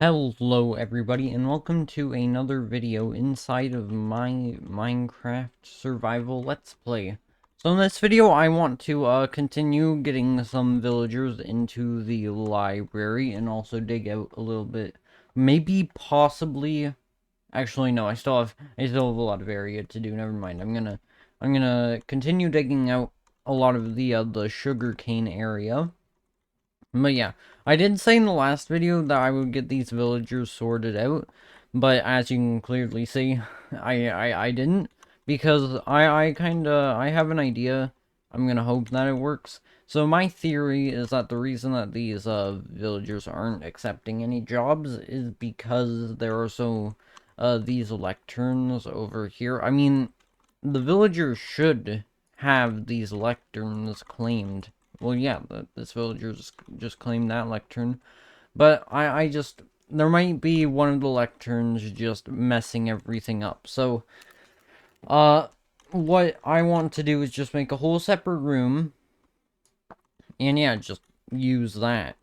Hello everybody and welcome to another video inside of my Minecraft survival let's play. So in this video I want to continue getting some villagers into the library and also dig out a little bit, maybe possibly, actually no, I still have a lot of area to do. Never mind. I'm gonna continue digging out a lot of the sugarcane area. But yeah, I did say in the last video that I would get these villagers sorted out, but as you can clearly see, I didn't, because I have an idea. I'm gonna hope that it works. So my theory is that the reason that these villagers aren't accepting any jobs is because there are these lecterns over here. I mean, the villagers should have these lecterns claimed. Well, yeah, this villager just claimed that lectern. But there might be one of the lecterns just messing everything up. So, uh, what I want to do is just make a whole separate room. And yeah, just use that,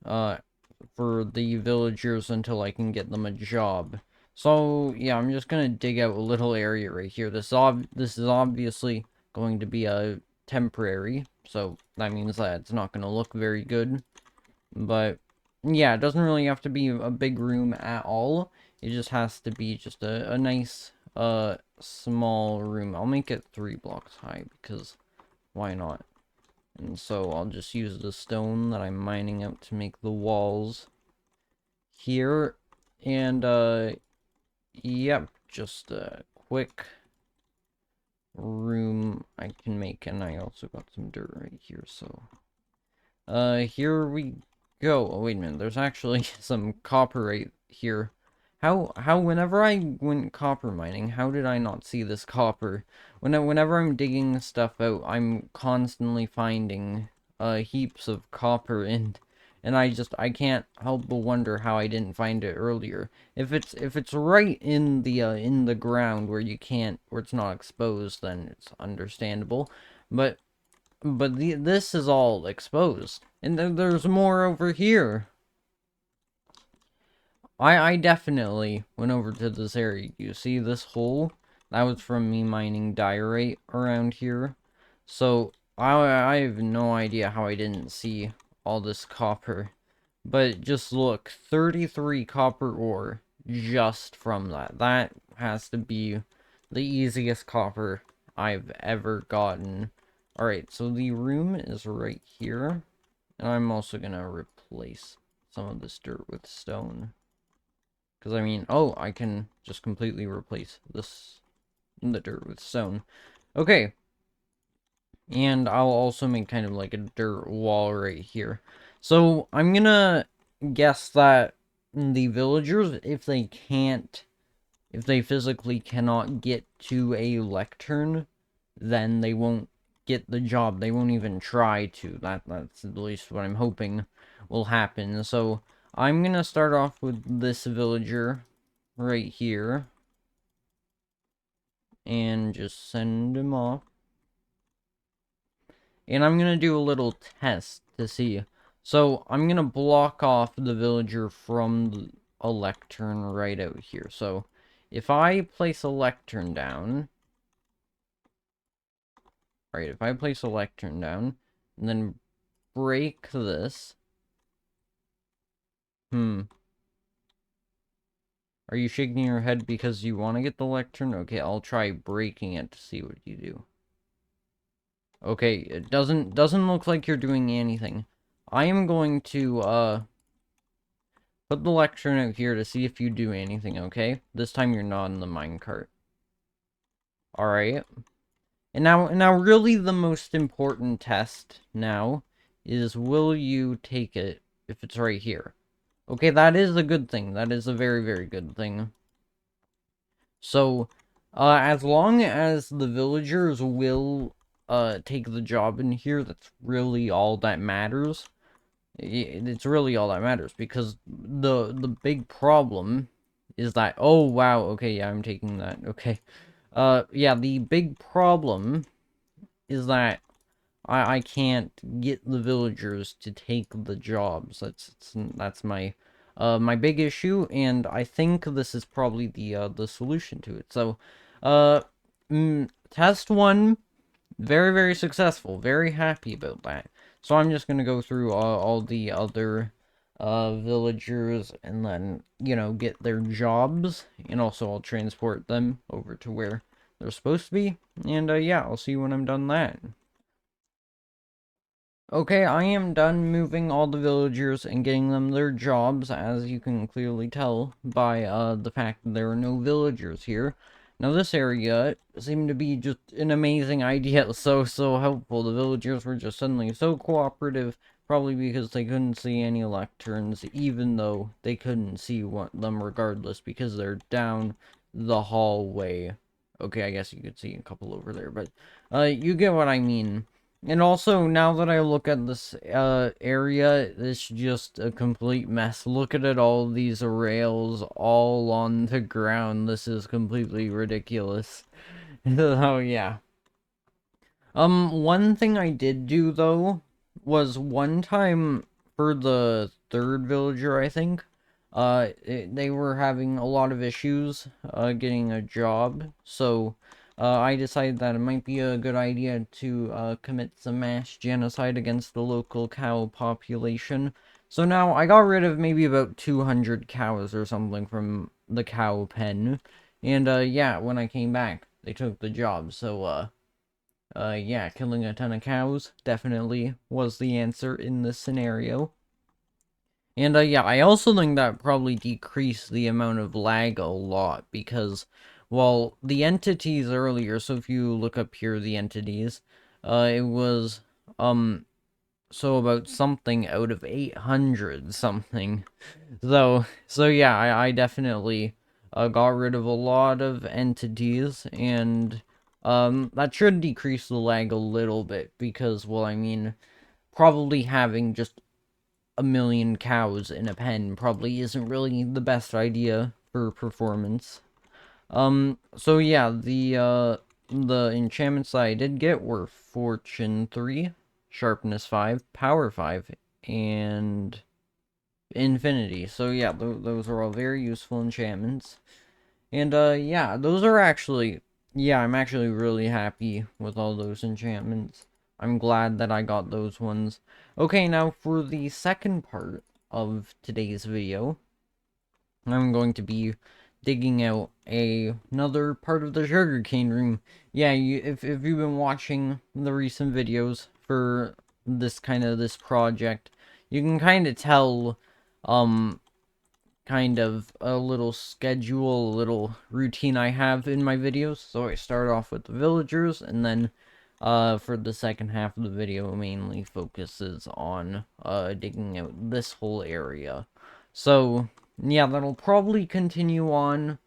uh, for the villagers until I can get them a job. So, yeah, I'm just gonna dig out a little area right here. This is obviously going to be a temporary, so that means that it's not gonna look very good. But, yeah, it doesn't really have to be a big room at all. It just has to be just a nice, small room. I'll make it 3 blocks high, because why not? And so I'll just use the stone that I'm mining out to make the walls here. And, yep, just a quick room I can make. And I also got some dirt right here, so. Here we go. Oh, wait a minute, there's actually some copper right here. Whenever I went copper mining, how did I not see this copper? Whenever I'm digging stuff out, I'm constantly finding, heaps of copper, and I can't help but wonder how I didn't find it earlier. If it's right in the ground where it's not exposed, then it's understandable. But this is all exposed, and there's more over here. I definitely went over to this area. You see this hole? That was from me mining diorite around here. So, I have no idea how I didn't see all this copper. But just look, 33 copper ore just from that. That has to be the easiest copper I've ever gotten. Alright, so the room is right here. And I'm also gonna replace some of this dirt with stone. Because, I mean, oh, I can just completely replace the dirt with stone. Okay. And I'll also make kind of like a dirt wall right here. So, I'm gonna guess that the villagers, if they physically cannot get to a lectern, then they won't get the job. They won't even try to. That's at least what I'm hoping will happen. So, I'm gonna start off with this villager right here. And just send him off. And I'm gonna do a little test to see. So, I'm gonna block off the villager from a lectern right out here. So, if I place a lectern down... Alright, if I place a lectern down, and then break this... Are you shaking your head because you want to get the lectern? Okay, I'll try breaking it to see what you do. Okay, it doesn't look like you're doing anything. I am going to, put the lectern out here to see if you do anything, okay? This time you're not in the minecart. Alright. And now really the most important test now is, will you take it if it's right here? Okay, that is a good thing. That is a very, very good thing. So, as long as the villagers will, take the job in here, that's really all that matters. It's really all that matters, because the big problem is that, oh, wow, okay, yeah, I'm taking that, okay. Yeah, the big problem is that I can't get the villagers to take the jobs. That's my my big issue, and I think this is probably the solution to it. So, uh, test 1, very, very successful. Very happy about that. So I'm just gonna go through all the other villagers and then, get their jobs, and also I'll transport them over to where they're supposed to be, and yeah, I'll see you when I'm done that. Okay, I am done moving all the villagers and getting them their jobs, as you can clearly tell by the fact that there are no villagers here. Now this area seemed to be just an amazing idea, so helpful. The villagers were just suddenly so cooperative, probably because they couldn't see any lecterns, even though they couldn't see them regardless, because they're down the hallway. Okay, I guess you could see a couple over there, but you get what I mean. And also, now that I look at this area, it's just a complete mess. Look at it, all these rails all on the ground. This is completely ridiculous. Oh, yeah. One thing I did do, though, was one time for the third villager, I think, they were having a lot of issues, getting a job, so, I decided that it might be a good idea to, commit some mass genocide against the local cow population. So now, I got rid of maybe about 200 cows or something from the cow pen, and, yeah, when I came back, they took the job, so, yeah, killing a ton of cows definitely was the answer in this scenario. And, yeah, I also think that probably decreased the amount of lag a lot, because, well, the entities earlier, so if you look up here, the entities, it was, so about something out of 800 something. So yeah, I definitely got rid of a lot of entities, and that should decrease the lag a little bit, because, well, I mean, probably having just a million cows in a pen probably isn't really the best idea for performance. So yeah, the enchantments that I did get were Fortune 3, Sharpness 5, Power 5, and Infinity. So yeah, those are all very useful enchantments. And yeah, those are actually, yeah, I'm actually really happy with all those enchantments. I'm glad that I got those ones. Okay, now for the second part of today's video, I'm going to be digging out another part of the sugarcane room. Yeah, if you've been watching the recent videos for this project, you can kind of tell, kind of a little schedule, a little routine I have in my videos. So I start off with the villagers, and then for the second half of the video, mainly focuses on digging out this whole area. So yeah, that'll probably continue on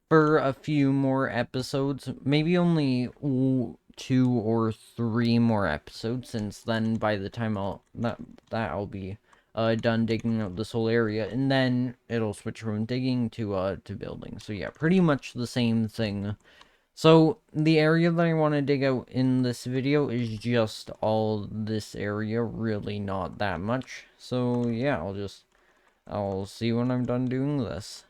for a few more episodes, maybe only 2 or 3 more episodes, since then by the time I'll be done digging out this whole area, and then it'll switch from digging to building. So yeah, pretty much the same thing. So the area that I want to dig out in this video is just all this area, really not that much. So yeah, I'll see when I'm done doing this.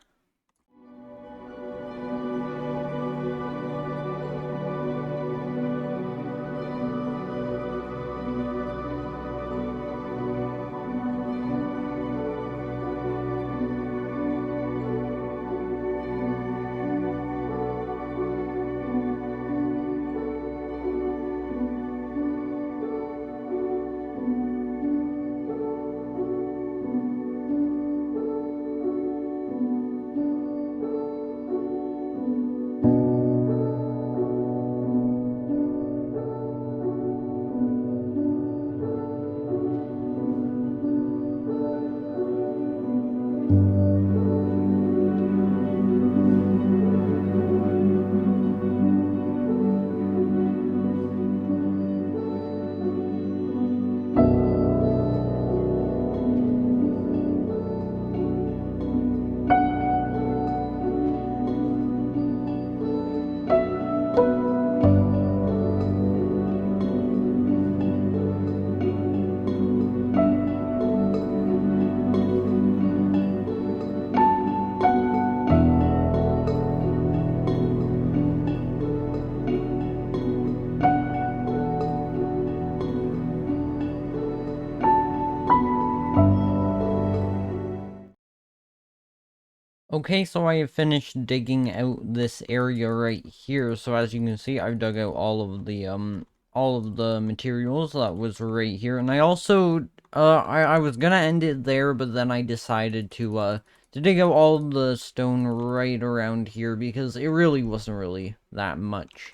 Okay, so I have finished digging out this area right here. So as you can see, I've dug out all of the materials that was right here. And I also I was gonna end it there, but then I decided to dig out all the stone right around here because it really wasn't really that much.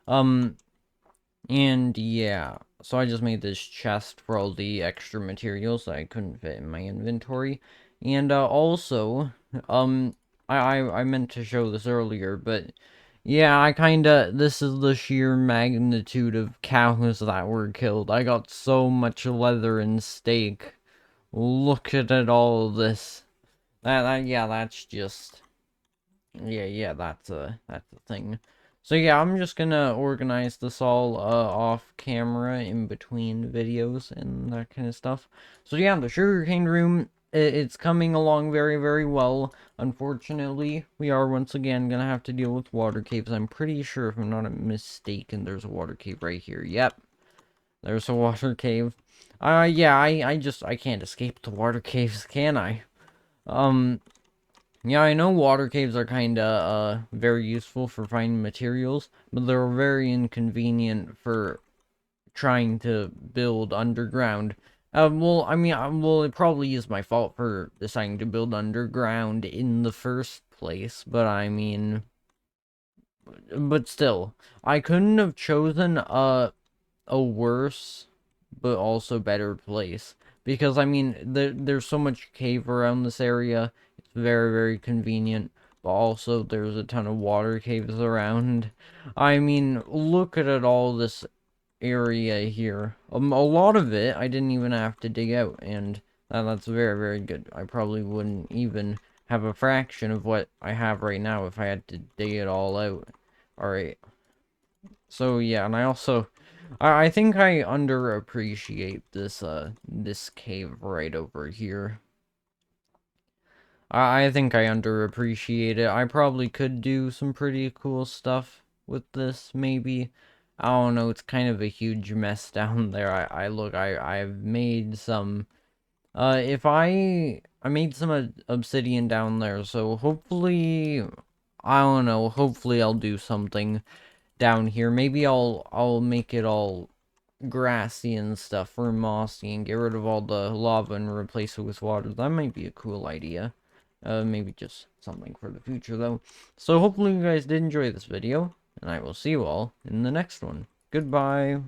Um and yeah, so I just made this chest for all the extra materials that I couldn't fit in my inventory. And also, um, I meant to show this earlier, but yeah, this is the sheer magnitude of cows that were killed. I got so much leather and steak. Look at it, all this. Yeah, that's just... Yeah, that's a thing. So yeah, I'm just gonna organize this all off camera in between videos and that kind of stuff. So yeah, the sugarcane room, it's coming along very, very well. Unfortunately, we are once again gonna have to deal with water caves. I'm pretty sure, if I'm not mistaken, there's a water cave right here. Yep, there's a water cave. Yeah, I can't escape the water caves, can I? Um, yeah, I know water caves are kinda, very useful for finding materials, but they're very inconvenient for trying to build underground. Well, I mean, well, it probably is my fault for deciding to build underground in the first place, but I mean, but still, I couldn't have chosen a worse but also better place, because I mean there's so much cave around this area. It's very, very convenient, but also there's a ton of water caves around. I mean, look at it, all this area here. A lot of it I didn't even have to dig out, and that's very, very good. I probably wouldn't even have a fraction of what I have right now if I had to dig it all out. Alright, so yeah, and I think I underappreciate this cave right over here. I think I underappreciate it. I probably could do some pretty cool stuff with this, maybe. I don't know, it's kind of a huge mess down there. I've made some, if I made some obsidian down there, so hopefully, I don't know, hopefully I'll do something down here. Maybe I'll make it all grassy and stuff, or mossy, and get rid of all the lava and replace it with water. That might be a cool idea. Maybe just something for the future, though. So hopefully you guys did enjoy this video, and I will see you all in the next one. Goodbye.